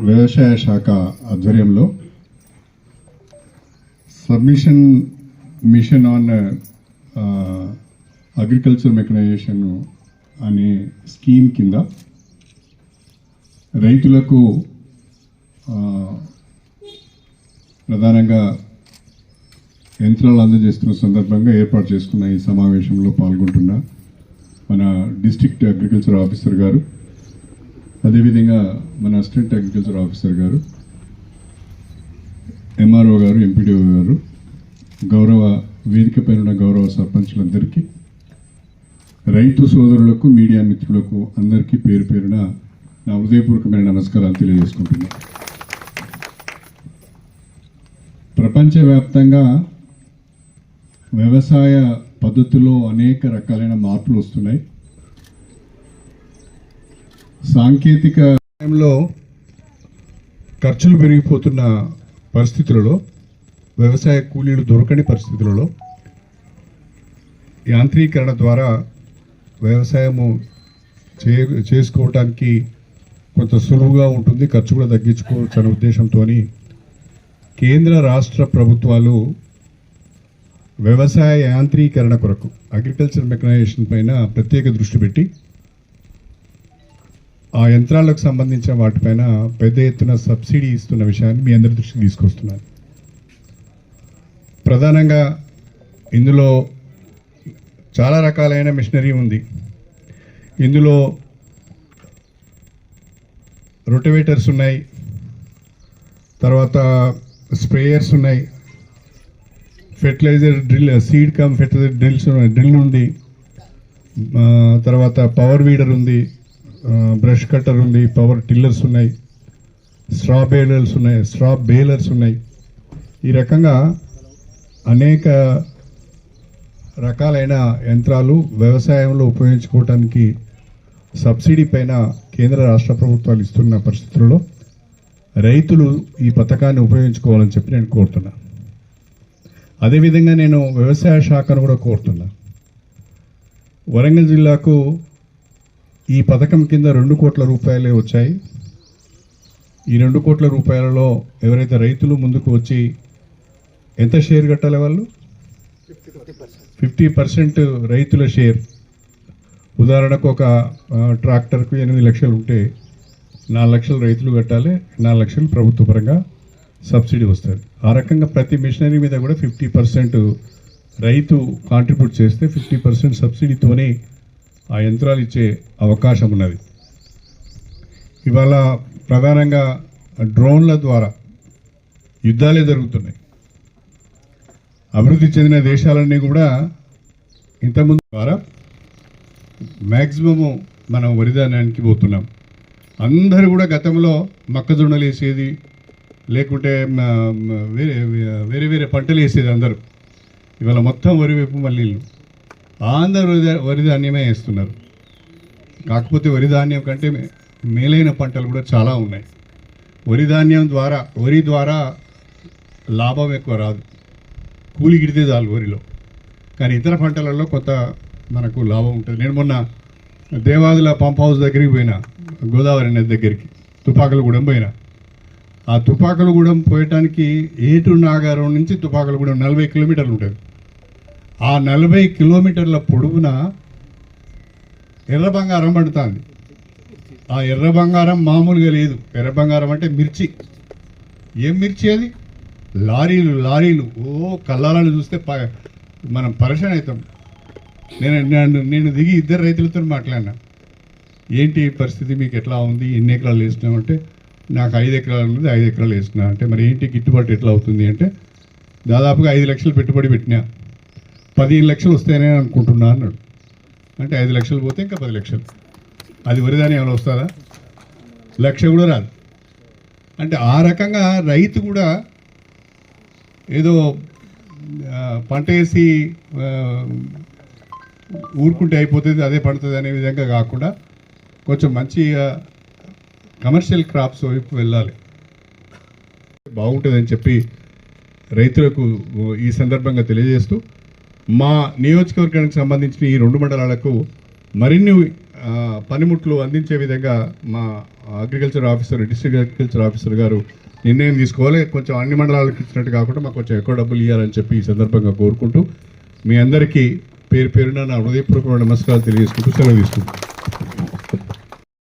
వ్యవసాయ శాఖ ఆధ్వర్యంలో submission mission on agriculture mechanisation అనే స్కీమ్ కింద రైతులకు ప్రధానంగా యంత్రాలు అందజేస్తున్న సందర్భంగా ఏర్పాటు చేసుకున్న ఈ సమావేశంలో పాల్గొంటున్న మన డిస్ట్రిక్ట్ అగ్రికల్చర్ ఆఫీసర్ గారు, అదేవిధంగా మన అసిస్టెంట్ అగ్రికల్చర్ ఆఫీసర్ గారు, ఎంఆర్ఓ గారు, ఎంపీడీఓ గారు, గౌరవ వేదిక పైన గౌరవ సర్పంచులందరికీ, రైతు సోదరులకు, మీడియా మిత్రులకు అందరికీ పేరు పేరున నా హృదయపూర్వకమైన నమస్కారాలు తెలియజేసుకుంటున్నాను. ప్రపంచవ్యాప్తంగా వ్యవసాయ పద్ధతిలో అనేక రకాలైన మార్పులు వస్తున్నాయి. సాంకేతిక సమయంలో ఖర్చులు పెరిగిపోతున్న పరిస్థితులలో, వ్యవసాయ కూలీలు దొరకని పరిస్థితులలో యాంత్రీకరణ ద్వారా వ్యవసాయము చేసుకోవటానికి కొంత సులువుగా ఉంటుంది, ఖర్చు కూడా తగ్గించుకోవచ్చు అనే ఉద్దేశంతో కేంద్ర రాష్ట్ర ప్రభుత్వాలు వ్యవసాయ యాంత్రీకరణ కొరకు అగ్రికల్చర్ మెకనైజేషన్ పైన ప్రత్యేక దృష్టి పెట్టి ఆ యంత్రాలకు సంబంధించిన వాటిపైన పెద్ద ఎత్తున సబ్సిడీ ఇస్తున్న విషయాన్ని మీ అందరి దృష్టికి తీసుకొస్తున్నాను. ప్రధానంగా ఇందులో చాలా రకాలైన మిషనరీ ఉంది. ఇందులో రొటవేటర్స్ ఉన్నాయి, తర్వాత స్ప్రేయర్స్ ఉన్నాయి, fertiliser drill, seed cum fertiliser drill ఉంది, తర్వాత పవర్ వీడర్ ఉంది, బ్రష్ కట్టర్ ఉంది, పవర్ టిల్లర్స్ ఉన్నాయి, స్ట్రా బేలర్స్ ఉన్నాయి. ఈ రకంగా అనేక రకాలైన యంత్రాలు వ్యవసాయంలో ఉపయోగించుకోవటానికి సబ్సిడీ పైన కేంద్ర రాష్ట్ర ప్రభుత్వాలు ఇస్తున్న పరిస్థితుల్లో రైతులు ఈ పథకాన్ని ఉపయోగించుకోవాలని చెప్పి నేను కోరుతున్నా. అదేవిధంగా నేను వ్యవసాయ శాఖను కూడా కోరుతున్నా. వరంగల్ జిల్లాకు ఈ పథకం కింద 2 కోట్ల రూపాయలే వచ్చాయి. ఈ 2 కోట్ల రూపాయలలో ఎవరైతే రైతులు ముందుకు వచ్చి ఎంత షేర్ కట్టాలి, వాళ్ళు 50% రైతుల షేర్. ఉదాహరణకు ఒక ట్రాక్టర్కు 8 లక్షలు ఉంటే 4 లక్షలు రైతులు కట్టాలి, 4 లక్షలు ప్రభుత్వ పరంగా సబ్సిడీ వస్తుంది. ఆ రకంగా ప్రతి మిషనరీ మీద కూడా 50% రైతు కాంట్రిబ్యూట్ చేస్తే 50% సబ్సిడీతోనే ఆ యంత్రాలు ఇచ్చే అవకాశం ఉన్నది. ఇవాళ ప్రధానంగా డ్రోన్ల ద్వారా యుద్ధాలే జరుగుతున్నాయి. అభివృద్ధి చెందిన దేశాలన్నీ కూడా ఇంతకుముందు ద్వారా మ్యాక్సిమము మనం వరిధాన్యానికి పోతున్నాం. అందరూ కూడా గతంలో మొక్కజొన్నలు వేసేది, లేకుంటే వేరే వేరే పంటలు వేసేది అందరూ. ఇవాళ మొత్తం వరి వైపు మళ్ళీ అందరూ వరిధాన్యమే వేస్తున్నారు. కాకపోతే వరిధాన్యం కంటే మేలైన పంటలు కూడా చాలా ఉన్నాయి. వరి ద్వారా లాభం ఎక్కువ రాదు, కూలి గిడితే చాలు వరిలో. కానీ ఇతర పంటలలో కొంత మనకు లాభం ఉంటుంది. నేను మొన్న దేవాదుల పంప్ హౌస్ దగ్గరికి పోయినా, గోదావరి నది దగ్గరికి, తుపాకులగూడెం పోయినా. ఆ తుపాకులగూడెం పోయటానికి ఏటూరు నాగారం నుంచి తుపాకులగూడెం 40 కిలోమీటర్లు ఉంటుంది. ఆ 40 కిలోమీటర్ల పొడవున ఎర్ర బంగారం పడుతుంది. ఆ ఎర్ర బంగారం మామూలుగా లేదు. ఎర్ర బంగారం అంటే మిర్చి. ఏం మిర్చి అది? లారీలు. కళ్ళాలను చూస్తే మనం పరేషాన్ అవుతాం. నేను దిగి 2 రైతులతో మాట్లాడినా, ఏంటి పరిస్థితి, మీకు ఎట్లా ఉంది, ఎన్ని ఎకరాలు వేసినామంటే నాకు 5 ఎకరాలు ఉంది, 5 ఎకరాలు వేసినా. అంటే మరి ఏంటి గిట్టుబాటు ఎట్లా అవుతుంది అంటే, దాదాపుగా 5 లక్షలు పెట్టుబడి పెట్టినా, 15 లక్షలు వస్తాయనే అనుకుంటున్నా అన్నాడు. అంటే 5 లక్షలు పోతే ఇంకా 10 లక్షలు. అది వరిధాన్యం ఏమైనా వస్తుందా? 1 లక్ష కూడా రాదు. అంటే ఆ రకంగా రైతు కూడా ఏదో పంట వేసి ఊరుకుంటే అయిపోతుంది, అదే పండుతుంది అనే విధంగా కాకుండా కొంచెం మంచిగా కమర్షియల్ క్రాప్స్ వైపు వెళ్ళాలి, బాగుంటుందని చెప్పి రైతులకు ఈ సందర్భంగా తెలియజేస్తూ, మా నియోజకవర్గానికి సంబంధించిన ఈ 2 మండలాలకు మరిన్ని పనిముట్లు అందించే విధంగా మా agriculture officer, district agriculture officer గారు నిర్ణయం తీసుకోవాలి. కొంచెం అన్ని మండలాలకు ఇచ్చినట్టు కాకుండా మాకు కొంచెం ఎక్కువ డబ్బులు ఇవ్వాలని చెప్పి ఈ సందర్భంగా కోరుకుంటూ మీ అందరికీ పేరు పేరున నా హృదయపూర్వకమైన నమస్కారాలు తెలియజేసుకుంటూ సెలవు తీసుకుంటాను.